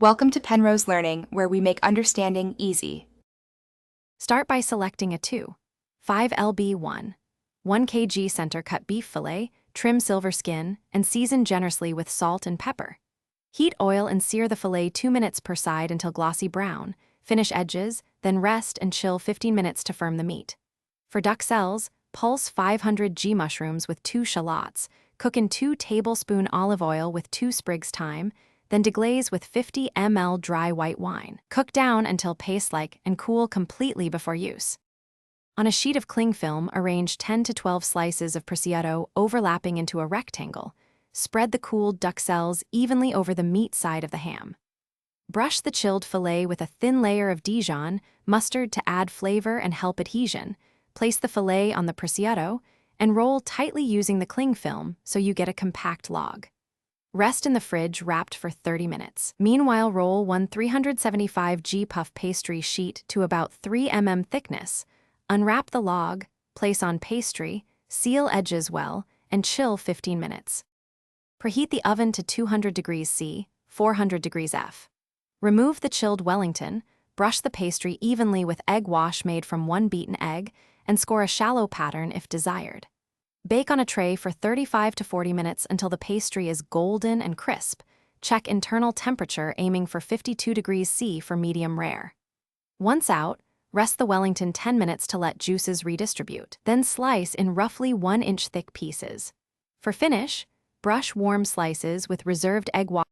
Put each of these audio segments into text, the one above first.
Welcome to Penrose Learning, where we make understanding easy. Start by selecting a 2.5 lb 1 kg center-cut beef fillet, trim silver skin, and season generously with salt and pepper. Heat oil and sear the fillet 2 minutes per side until glossy brown. Finish edges, then rest and chill 15 minutes to firm the meat. For duxelles, pulse 500 g mushrooms with 2 shallots. Cook in 2 tablespoon olive oil with 2 sprigs thyme, then deglaze with 50 ml dry white wine. Cook down until paste-like and cool completely before use. On a sheet of cling film, arrange 10 to 12 slices of prosciutto overlapping into a rectangle. Spread the cooled duxelles evenly over the meat side of the ham. Brush the chilled fillet with a thin layer of Dijon mustard to add flavor and help adhesion. Place the fillet on the prosciutto and roll tightly using the cling film so you get a compact log. Rest in the fridge wrapped for 30 minutes. Meanwhile, roll one 375 g puff pastry sheet to about 3 mm thickness. Unwrap the log, place on pastry, seal edges well, and chill 15 minutes. Preheat the oven to 200 degrees C, 400 degrees F. Remove the chilled Wellington, brush the pastry evenly with egg wash made from 1 beaten egg, and score a shallow pattern if desired. Bake on a tray for 35 to 40 minutes until the pastry is golden and crisp. Check internal temperature, aiming for 52 degrees C for medium rare. Once out, rest the Wellington 10 minutes to let juices redistribute. Then slice in roughly 1-inch thick pieces. For finish, brush warm slices with reserved egg wash.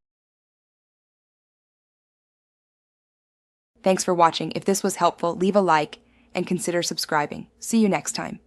Thanks for watching. If this was helpful, leave a like and consider subscribing. See you next time.